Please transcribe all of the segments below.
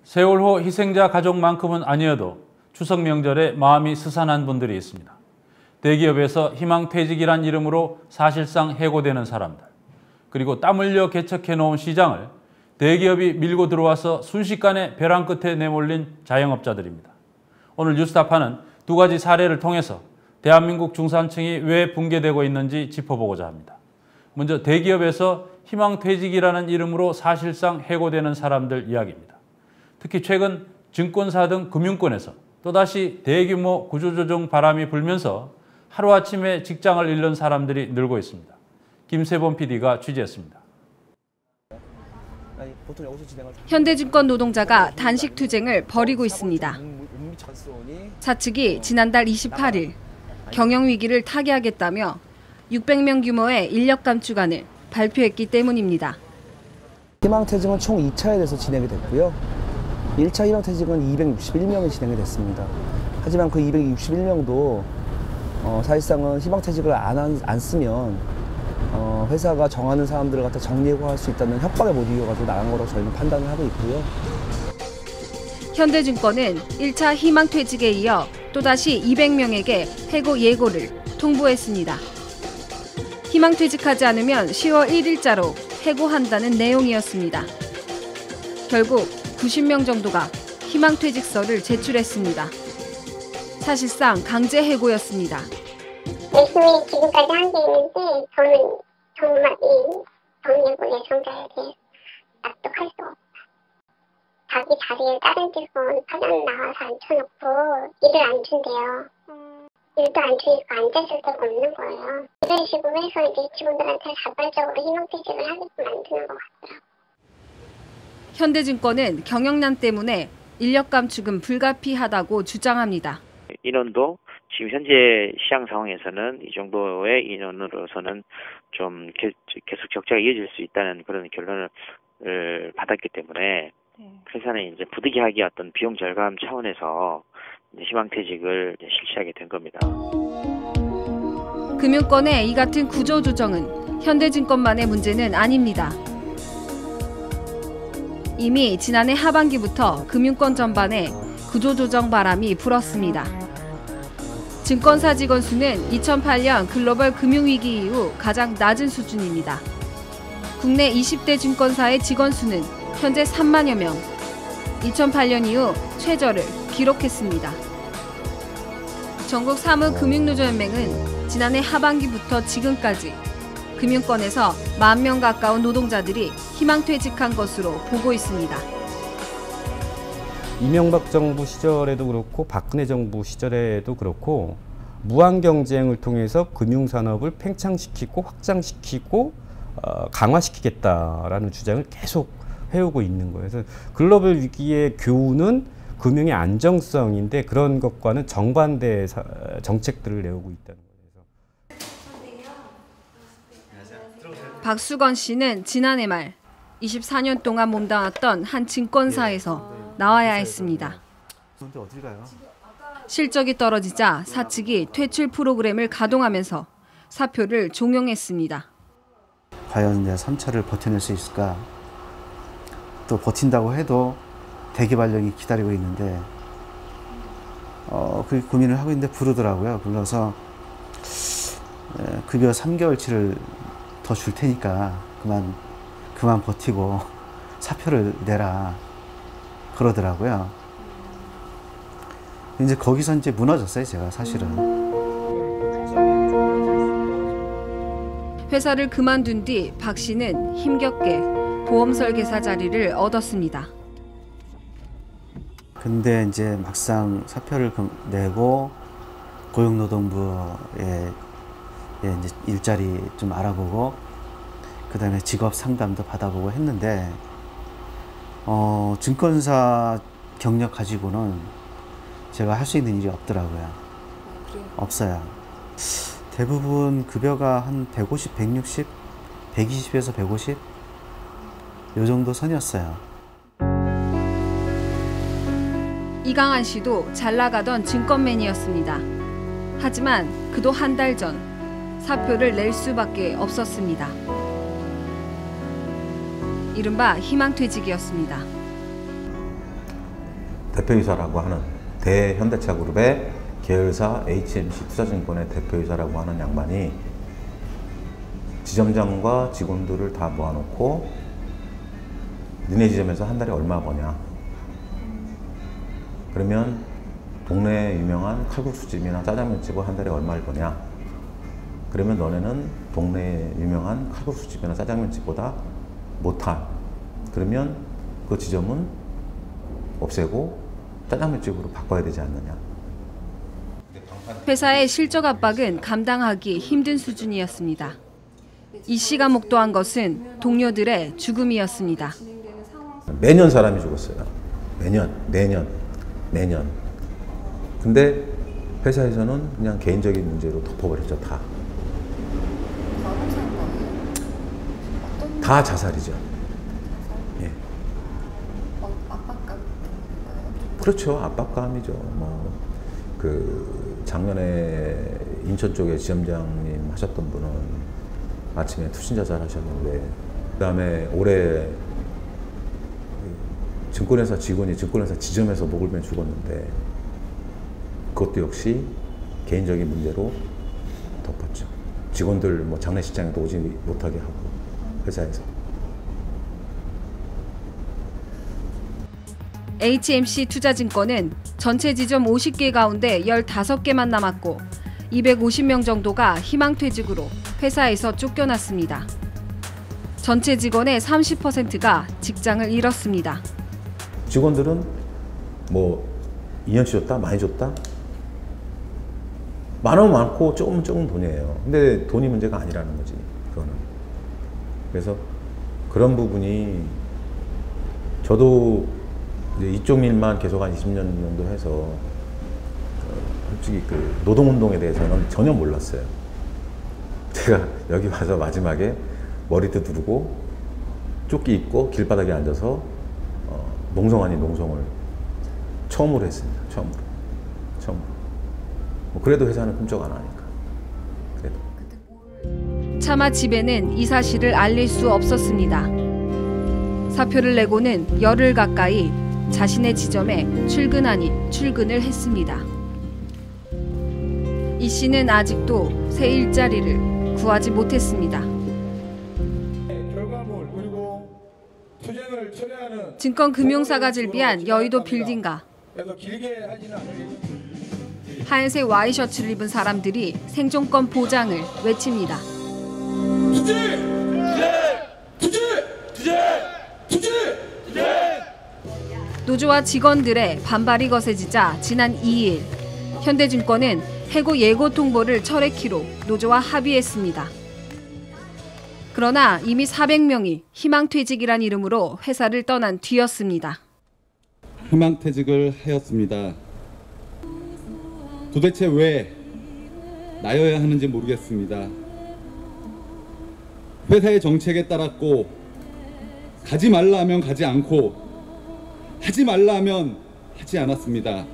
세월호 희생자 가족만큼은 아니어도 추석 명절에 마음이 스산한 분들이 있습니다. 대기업에서 희망퇴직이란 이름으로 사실상 해고되는 사람들, 그리고 땀 흘려 개척해놓은 시장을 대기업이 밀고 들어와서 순식간에 벼랑 끝에 내몰린 자영업자들입니다. 오늘 뉴스타파는 두 가지 사례를 통해서 대한민국 중산층이 왜 붕괴되고 있는지 짚어보고자 합니다. 먼저 대기업에서 희망퇴직이라는 이름으로 사실상 해고되는 사람들 이야기입니다. 특히 최근 증권사 등 금융권에서 또다시 대규모 구조조정 바람이 불면서 하루아침에 직장을 잃는 사람들이 늘고 있습니다. 김세범 PD가 취재했습니다. 현대증권 노동자가 단식 투쟁을 벌이고 있습니다. 사측이 지난달 28일 경영위기를 타개하겠다며 600명 규모의 인력 감축안을 발표했기 때문입니다. 희망퇴직은 총 2차에 대해서 진행이 됐고요. 1차 희망퇴직은 261명이 진행이 됐습니다. 하지만 그 261명도 사실상은 희망퇴직을 안 쓰면 회사가 정하는 사람들을 갖다 정리해고할 수 있다는 협박에 못 이겨가지고 나간 거라고 저희는 판단을 하고 있고요. 현대증권은 1차 희망퇴직에 이어 또다시 200명에게 해고 예고를 통보했습니다. 희망퇴직하지 않으면 10월 1일자로 해고한다는 내용이었습니다. 결국 90명 정도가 희망퇴직서를 제출했습니다. 사실상 강제 해고였습니다. 열심히 지금까지 한 게 있는데 저는 정말 이 정리해고 예정자에 대해 납득할 수 없다. 자기 자리에 다른 직원 파견 나와서 앉혀놓고 일을 안 준대요. 일도 안 주니까 앉아있을 데가 없는 거예요. 이런 식으로 해서 이제 직원들한테 자발적으로 희망퇴직을 하게끔 만드는 것 같더라고요. 현대증권은 경영난 때문에 인력 감축은 불가피하다고 주장합니다. 인원도 지금 현재 시장 상황에서는 이 정도의 인원으로서는 좀 계속 적자가 이어질 수 있다는 그런 결론을 받았기 때문에 회사는 이제 부득이하게 어떤 비용 절감 차원에서 희망퇴직을 실시하게 된 겁니다. 금융권의 이 같은 구조조정은 현대증권만의 문제는 아닙니다. 이미 지난해 하반기부터 금융권 전반에 구조조정 바람이 불었습니다. 증권사 직원 수는 2008년 글로벌 금융위기 이후 가장 낮은 수준입니다. 국내 20대 증권사의 직원 수는 현재 3만여 명, 2008년 이후 최저를 기록했습니다. 전국 사무금융노조연맹은 지난해 하반기부터 지금까지 금융권에서 1만 명 가까운 노동자들이 희망퇴직한 것으로 보고 있습니다. 이명박 정부 시절에도 그렇고 박근혜 정부 시절에도 그렇고 무한 경쟁을 통해서 금융산업을 팽창시키고 확장시키고 강화시키겠다라는 주장을 계속 해오고 있는 거예요. 그래서 글로벌 위기의 교훈은 금융의 안정성인데 그런 것과는 정반대의 정책들을 내오고 있다는 거예요. 박수건 씨는 지난해 말 24년 동안 몸담았던 한 증권사에서 나와야 했습니다. 실적이 떨어지자 사측이 퇴출 프로그램을 가동하면서 사표를 종용했습니다. 과연 이제 3차를 버텨낼 수 있을까? 또 버틴다고 해도 대기발령이 기다리고 있는데 그 고민을 하고 있는데 부르더라고요. 불러서 급여 3개월치를 더 줄 테니까 그만 버티고 사표를 내라 그러더라고요. 이제 거기서 이제 무너졌어요, 제가 사실은. 회사를 그만둔 뒤 박 씨는 힘겹게 보험 설계사 자리를 얻었습니다. 근데 이제 막상 사표를 내고 고용노동부에 이제 일자리 좀 알아보고 그다음에 직업 상담도 받아보고 했는데 증권사 경력 가지고는 제가 할 수 있는 일이 없더라고요. 없어요. 대부분 급여가 한 150, 160, 120에서 150 요 정도 선이었어요. 이강한 씨도 잘 나가던 증권맨이었습니다. 하지만 그도 한 달 전 사표를 낼 수밖에 없었습니다. 이른바 희망퇴직이었습니다. 대표이사라고 하는 대현대차그룹의 계열사 HMC 투자증권의 대표이사라고 하는 양반이 지점장과 직원들을 다 모아놓고 니네 지점에서 한 달에 얼마 버냐? 그러면 동네에 유명한 칼국수집이나 짜장면집은 한 달에 얼마를 버냐? 그러면 너네는 동네에 유명한 칼국수집이나 짜장면집보다 못한, 그러면 그 지점은 없애고 짜장면집으로 바꿔야 되지 않느냐? 회사의 실적 압박은 감당하기 힘든 수준이었습니다. 이 씨가 목도한 것은 동료들의 죽음이었습니다. 매년 사람이 죽었어요. 매년. 근데 회사에서는 그냥 개인적인 문제로 덮어버렸죠, 다. 다 자살이죠. 예. 압박감? 그렇죠, 압박감이죠. 작년에 인천 쪽에 지점장님 하셨던 분은 아침에 투신 자살하셨는데, 그다음에 올해 증권회사 직원이 증권회사 지점에서 목을 매 죽었는데, 그것도 역시 개인적인 문제로 덮었죠. 직원들 장례식장에도 오지 못하게 하고, 회사에서. HMC 투자증권은 전체 지점 50개 가운데 15개만 남았고 250명 정도가 희망퇴직으로 회사에서 쫓겨났습니다. 전체 직원의 30%가 직장을 잃었습니다. 직원들은 2년치 줬다? 많이 줬다? 많으면 많고 조금 돈이에요. 근데 돈이 문제가 아니라는 거지, 그거는. 그래서 그런 부분이 저도 이제 이쪽 일만 계속 한 20년 정도 해서 솔직히 노동운동에 대해서는 전혀 몰랐어요. 제가 여기 와서 마지막에 머리도 두르고 조끼 입고 길바닥에 앉아서 농성 아닌 농성을 처음으로 했습니다. 처음으로. 그래도 회사는 꿈쩍 안 하니까. 그래도. 차마 집에는 이 사실을 알릴 수 없었습니다. 사표를 내고는 열흘 가까이 자신의 지점에 출근 아닌 출근을 했습니다. 이 씨는 아직도 새 일자리를 구하지 못했습니다. 증권금융사가 즐비한 여의도 빌딩가. 하얀색 와이셔츠를 입은 사람들이 생존권 보장을 외칩니다. 노조와 직원들의 반발이 거세지자 지난 2일 현대증권은 해고 예고 통보를 철회키로 노조와 합의했습니다. 그러나 이미 400명이 희망퇴직이란 이름으로 회사를 떠난 뒤였습니다. 희망퇴직을 하였습니다. 도대체 왜 나여야 하는지 모르겠습니다. 회사의 정책에 따랐고 가지 말라 하면 가지 않고 하지 말라 하면 하지 않았습니다.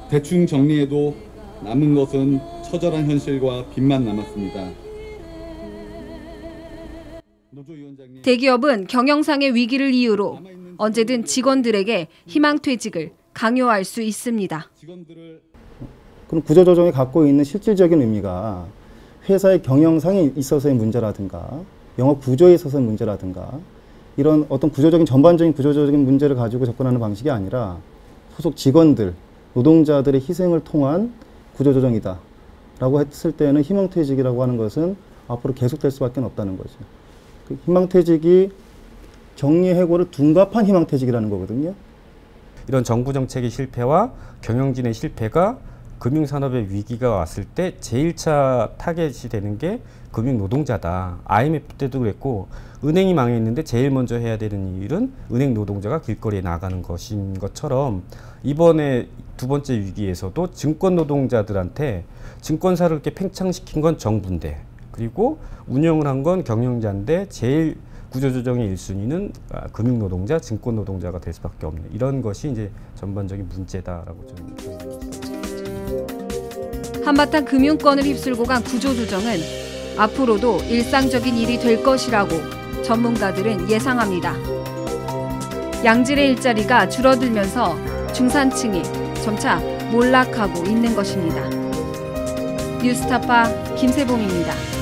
대충 정리해도 남은 것은 처절한 현실과 빚만 남았습니다. 대기업은 경영상의 위기를 이유로 언제든 직원들에게 희망퇴직을 강요할 수 있습니다. 그럼 구조조정이 갖고 있는 실질적인 의미가 회사의 경영상에 있어서의 문제라든가 영업 구조에 있어서의 문제라든가 이런 어떤 전반적인 구조적인 문제를 가지고 접근하는 방식이 아니라 소속 직원들, 노동자들의 희생을 통한 구조조정이다 라고 했을 때는 희망퇴직이라고 하는 것은 앞으로 계속될 수밖에 없다는 거죠. 그 희망퇴직이 정리해고를 둔갑한 희망퇴직이라는 거거든요. 이런 정부 정책의 실패와 경영진의 실패가 금융산업의 위기가 왔을 때 제1차 타겟이 되는 게 금융노동자다. IMF 때도 그랬고 은행이 망했는데 제일 먼저 해야 되는 일은 은행 노동자가 길거리에 나가는 것인 것처럼 이번에 두 번째 위기에서도 증권 노동자들한테 증권사를 이렇게 팽창시킨 건 정부인데 그리고 운영을 한 건 경영자인데 제일 구조조정의 1순위는 금융노동자, 증권노동자가 될 수밖에 없는 이런 것이 이제 전반적인 문제다라고 저는 생각합니다. 한바탕 금융권을 휩쓸고 간 구조조정은 앞으로도 일상적인 일이 될 것이라고 전문가들은 예상합니다. 양질의 일자리가 줄어들면서 중산층이 점차 몰락하고 있는 것입니다. 뉴스타파 김세봉입니다.